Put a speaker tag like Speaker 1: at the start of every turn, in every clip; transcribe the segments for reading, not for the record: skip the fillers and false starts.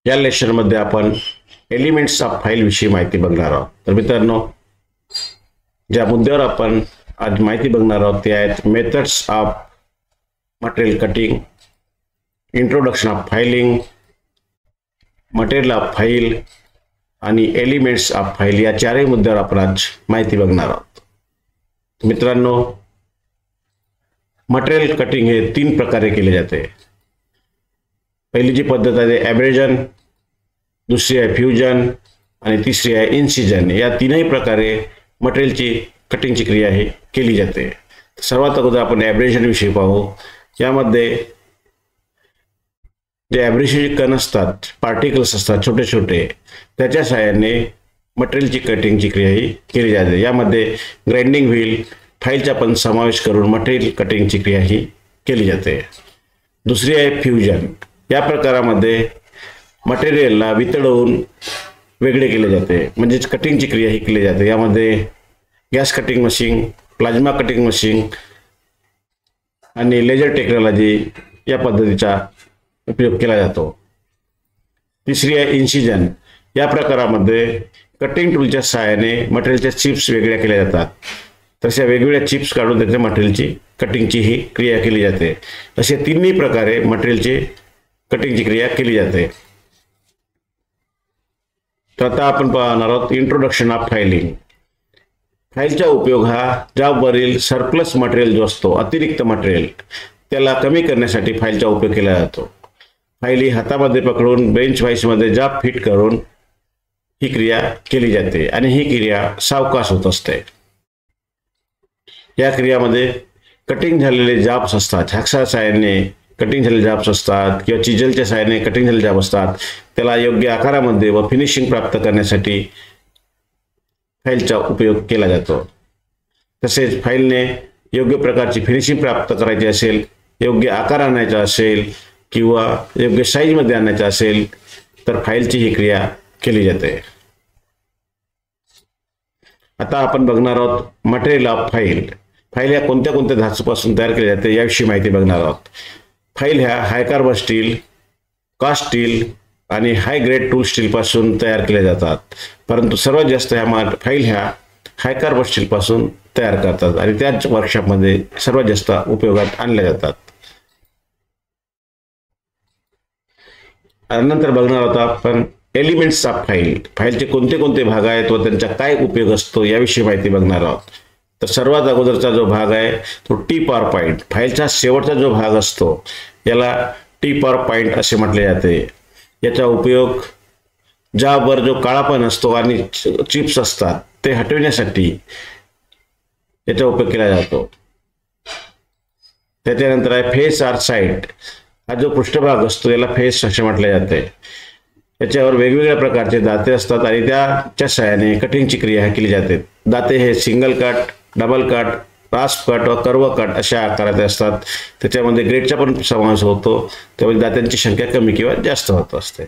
Speaker 1: या लेक्चरमध्ये आपण एलिमेंट्स ऑफ फाईल विषयी माहिती बघणार आहोत। तर मित्रांनो, ज्या मुद्द्यावर आपण आज माहिती बघणार आहोत ते आहेत methods of material cutting, introduction of filing, material of file आणि एलिमेंट्स ऑफ फाईल या चारही मुद्द्यावर आपण आज माहिती बघणार आहोत। मित्रांनो, मटेरियल कटिंग हे 3 प्रकारे केले जाते। पहिली जी पद्धत आहे ॲब्रेजन, दुसरी आहे फ्युजन आणि तिसरी आहे इन्सिजन। या तीनही प्रकारे मटेरियलची कटिंगची क्रिया ही केली जाते। सर्वात अगोदर आपण ॲब्रेजन विषयी पाहू। यामध्ये जे ॲब्रेसिव्ह कण असतात, पार्टिकल्स असतात छोटे छोटे, त्याच्या सहाय्याने मटेरियलची कटिंगची क्रिया ही केली जाते। यामध्ये ग्राइंडिंग व्हील, फाईलचा पण समावेश करून मटेरियल कटिंगची क्रिया ही केली जाते। दुसरी आहे फ्युजन। या प्रकारामध्ये मटेरियलला वितळवून वेगळे केले जाते, म्हणजे कटिंगची क्रिया ही केली जाते। यामध्ये gas cutting machine, plasma cutting machine आणि लेजर टेक्नॉलॉजी या पद्धतीचा उपयोग केला जातो। तिसरी आहे इन्सिजन। या प्रकारामध्ये कटिंग टूलच्या सहाय्याने मटेरियलच्या चिप्स वेगळ्या केल्या जातात। तशा वेगवेगळ्या चिप्स काढून त्याच्या मटेरियलची कटिंगची ही क्रिया केली जाते। असे तिन्ही प्रकारे मटेरियलची कटिंगची क्रिया केली जाते। तर आता आपण पाहणार आहोत इंट्रोडक्शन ऑफ फाइलिंग। फाईलचा उपयोग हा जॉबवरील सरप्लस मटेरियल जो असतो, अतिरिक्त मटेरियल, त्याला कमी करण्यासाठी फाईलचा उपयोग केला जातो। फाईल हातामध्ये पकडून बेंच वाईसमध्ये जॉब फिट करून ही क्रिया केली जाते आणि ही क्रिया सावकाश होत असते। या क्रियामध्ये कटिंग झालेले जॉब्स असतात, हॅक्सा सहाय्याने कटिंग झालेले जॉब्स असतात किंवा चिजलच्या सहाय्याने कटिंग झालेले जॉब असतात, त्याला योग्य आकारामध्ये व फिनिशिंग प्राप्त करण्यासाठी फाईलचा उपयोग केला जातो। तसेच फाईलने योग्य प्रकारची फिनिशिंग प्राप्त करायची असेल, योग्य आकार आणायचा असेल किंवा योग्य साईजमध्ये आणायचा असेल तर फाईलची ही क्रिया केली जाते। आता आपण बघणार आहोत मटेरियल ऑफ फाईल। फाईल ह्या कोणत्या कोणत्या धातूपासून तयार केली जाते याविषयी माहिती बघणार आहोत। फाईल ह्या हाय कार्बन स्टील, कास्ट स्टील आणि हाय ग्रेड टूल स्टील पासून तयार केल्या जातात, परंतु सर्वात जास्त ह्या फाईल ह्या हाय कार्बन स्टील पासून तयार करतात आणि त्याच वर्कशॉपमध्ये सर्वात जास्त उपयोगात आणल्या जातात। नंतर बघणार आहोत आपण एलिमेंट्स ऑफ फाईल। फाईलचे कोणते कोणते भाग आहेत व त्यांचा काय उपयोग असतो याविषयी माहिती बघणार आहोत। तर सर्वात अगोदरचा जो भाग आहे तो टिप ऑर पॉइंट। फाईलचा शेवटचा जो भाग असतो याला टिप ऑर पॉइंट असे म्हटले जाते। याचा उपयोग जॉबवर जो काळापण असतो आणि चिप्स असतात ते हटविण्यासाठी याचा उपयोग केला जातो। त्याच्यानंतर आहे फेस ऑर साइड। हा जो पृष्ठभाग असतो याला फेस असे म्हटले जाते। याच्यावर वेगवेगळ्या प्रकारचे दाते असतात आणि त्याच्या सहाय्याने कटिंगची क्रिया केली जाते। दाते हे single cut, double cut, रास्प cut व कर्व कट अशा आकाराचे असतात। त्याच्यामध्ये ग्रेडचा पण समावेश होतो, त्यामुळे दात्यांची संख्या कमी किंवा जास्त होत असते।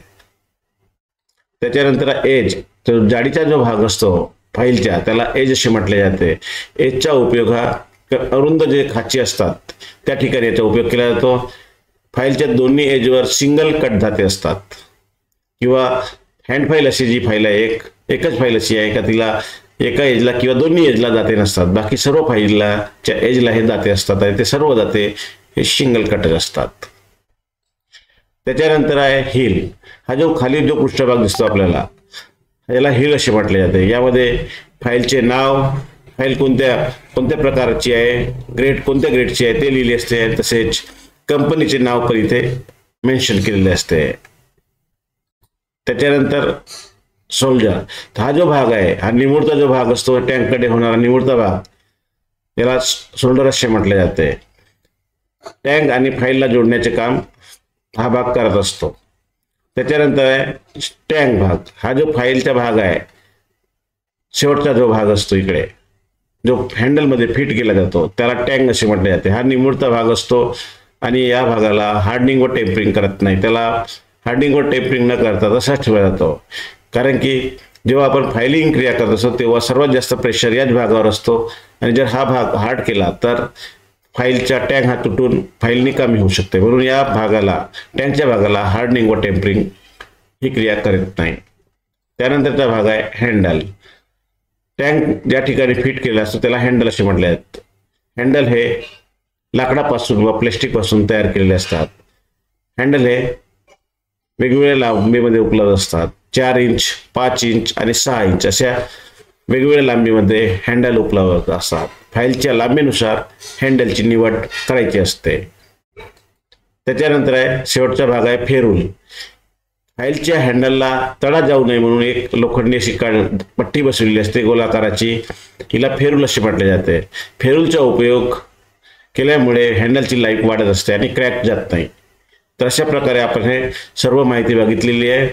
Speaker 1: त्याच्यानंतर एज, तो जाडीचा जो भाग असतो फाईलच्या त्याला एज असे म्हटले जाते। एजचा उपयोग हा अरुंद जे खाची असतात त्या ठिकाणी याचा उपयोग केला जातो। फाईलच्या दोन्ही एजवर सिंगल कट दाते असतात किंवा हँड फाईल अशी जी फाईल आहे एकच फाईल अशी आहे का तिला एका एजला किंवा दोन्ही एजला दाते नसतात, बाकी सर्व फाईलच्या एजला हे दाते असतात आणि ते सर्व दाते हे सिंगल कट असतात। त्याच्यानंतर आहे हिल। हा जो खाली जो पृष्ठभाग दिसतो आपल्याला याला हिल असे म्हटले जाते। यामध्ये फाईलचे नाव, फाईल कोणत्या प्रकारची आहे, ग्रेड कोणत्या ग्रेडची आहे ते लिहिले असते, तसेच कंपनीचे नाव पण इथे मेन्शन केलेले असते। त्याच्यानंतर शोल्डर। हा जो भाग आहे हा निमुळता जो भाग असतो, टँककडे होणारा निमुळता भाग, याला शोल्डर असे म्हटले जाते। टँक आणि फाईलला जोडण्याचे काम हा भाग करत असतो। त्याच्यानंतर आहे टँक भाग। हा जो फाईलचा भाग आहे, शेवटचा जो भाग असतो इकडे जो हँडलमध्ये फिट केला जातो त्याला टँक असे म्हटले जाते। हा निमुळता भाग असतो आणि या भागाला हार्डनिंग व टेम्परिंग करत नाही, त्याला हार्डनिंग व टेम्परिंग न करता तसाच ठेवला जातो, कारण की जेव्हा आपण फायलिंग क्रिया करत असतो तेव्हा सर्वात जास्त प्रेशर याच भागावर असतो आणि जर हा भाग हार्ड केला तर फाईलचा टँक हा तुटून फाईल निकामी होऊ शकते। म्हणून या भागाला, टँकच्या भागाला हार्डनिंग व टेम्परिंग ही क्रिया करत नाही. त्यानंतरचा भाग आहे हँडल. टँक ज्या ठिकाणी फिट केलेला असतो त्याला हँडल असे म्हटले जाते. हँडल हे लाकडापासून व प्लास्टिकपासून तयार केलेले असतात. हँडल हे वेगवेगळ्या लांबीमध्ये उपलब्ध असतात. 4 इंच, 5 इंच आणि 6 इंच अशा वेगवेगळ्या लांबीमध्ये हँडल उपलब्ध असतात. फाईलच्या लांबीनुसार हँडलची निवड करायची असते. त्याच्यानंतर आहे शेवटचा भाग आहे फेरूल. फाईलच्या हँडलला तडा जाऊ नये म्हणून एक लोखंडी अशी पट्टी बसवलेली असते गोलाकाराची. हिला फेरूल असे म्हटले जाते. फेरूलचा उपयोग केल्यामुळे हँडलची लाईफ वाढत असते आणि क्रॅक जात नाही. तर अशा प्रकारे आपण हे सर्व माहिती बघितलेली आहे.